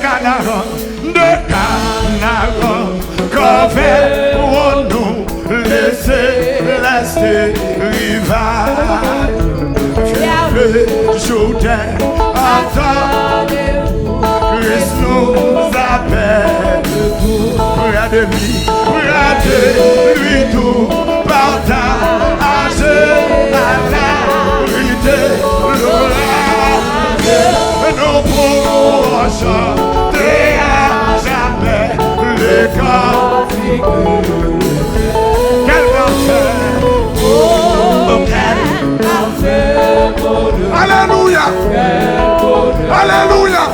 Canaran, qu'on fait pour nous laisser rivage. Le Jourdain attend, Christ nous appelle. Regardez-lui tout, partager la vérité, l'orage, nos proches, et à jamais les corps. Quel enfer! Alléluia! Alléluia!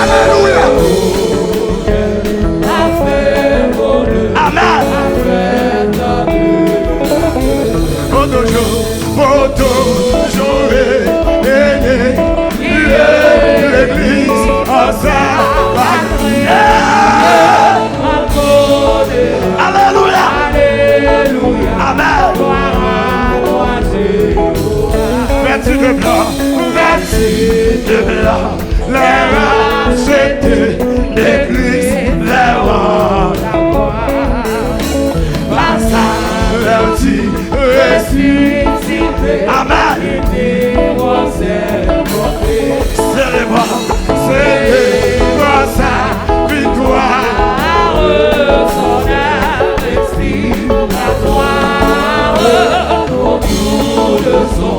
Alléluia! Amen! Pour toujours l'église en sa patrie. Alléluia! Amen! Vêtus de blanc, les rachetés, l'église verront par sa vertu ressuscité. Amen. Célébrons sa victoire. Son esprit, la gloire, autour de son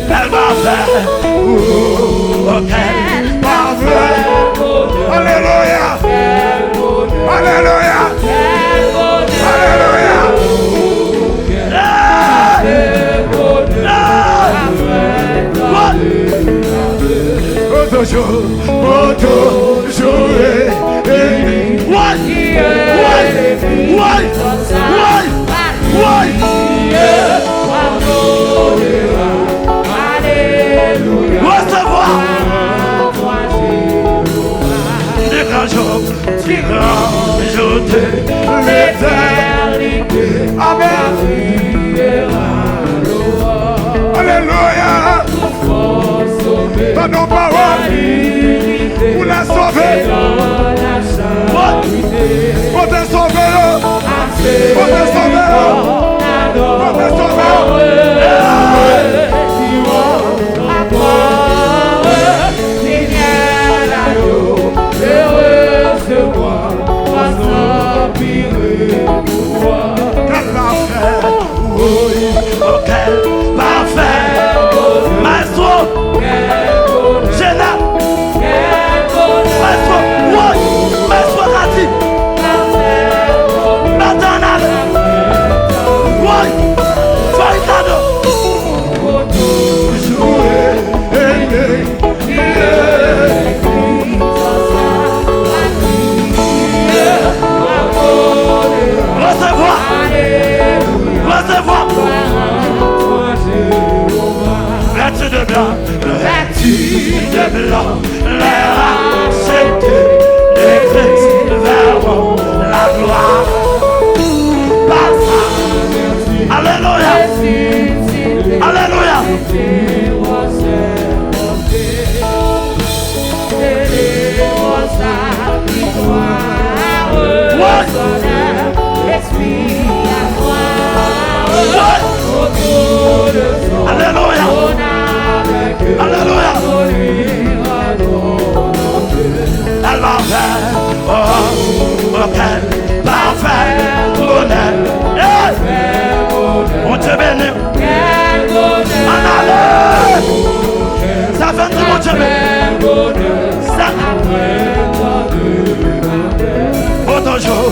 elle va faire, quel parfait. Alléluia. Alléluia. Alléluia. L'éternité. Amen. Alléluia. Dans nos paroles, pour la sauver. Pour te sauver. Pour te sauver. Pour te sauver. De blanc, les rachetés, l'église verront la gloire. Alléluia. Alléluia. Alléluia. Alléluia. Elle va faire, quel parfait bonheur. On te bénit. En allée. Ça fait tout mon Dieu. Ça. Pour toujours.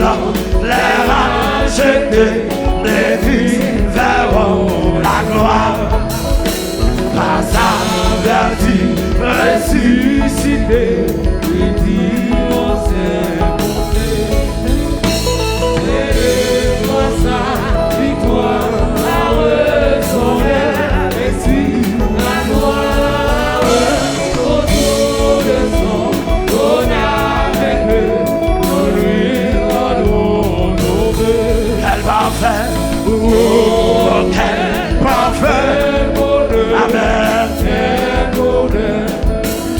l'homme les rachetés, les filles verront la gloire. Par sa vertu ressuscité, les dimanches est monté. Célèbre sa victoire, la ressemblée, et si la gloire autour de son trône avec eux, pour lui rendons nos vœux. Elle va faire, oh, quel parfait. Amen.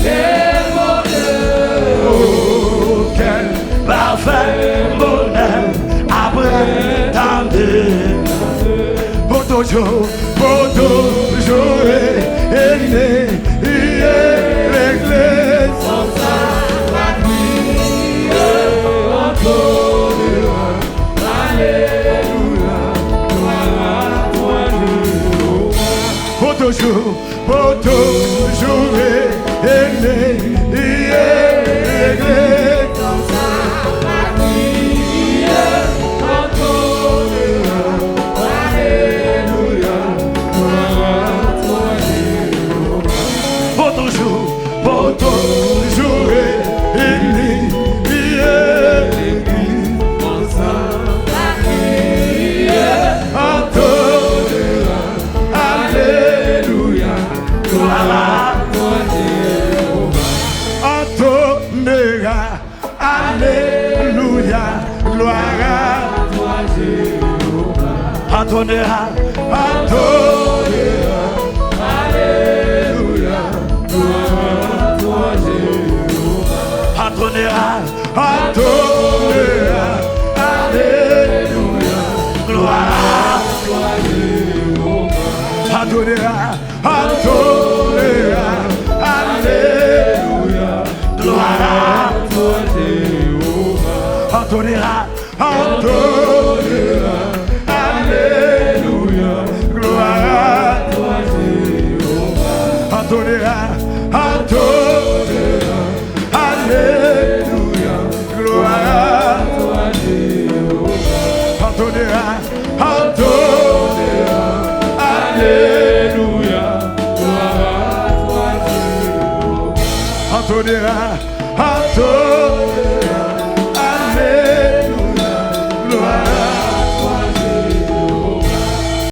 Quel bonheur, oh, quel parfait bonheur, après tant de pour toujours et l'église sans sa famille, encore alléluia, gloire à toi Jéhovah. Pour toujours et l'église sans sa famille, encore alléluia, gloire à toi Jéhovah. Pour toujours et l'église sans sa famille, encore alléluia, gloire à toi Jéhovah. Antonera, alléluia, gloire à toi Jéhovah. Antonera, alléluia, gloire à toi Jéhovah. Antonera, alléluia, gloire à toi Jéhovah. Antonera, alléluia, gloire à toi Jéhovah. Antonera, alléluia, gloire à toi Jéhovah. Antonera, alléluia, gloire à toi Jéhovah. Antonera, alléluia, gloire à toi Jéhovah. Antonera,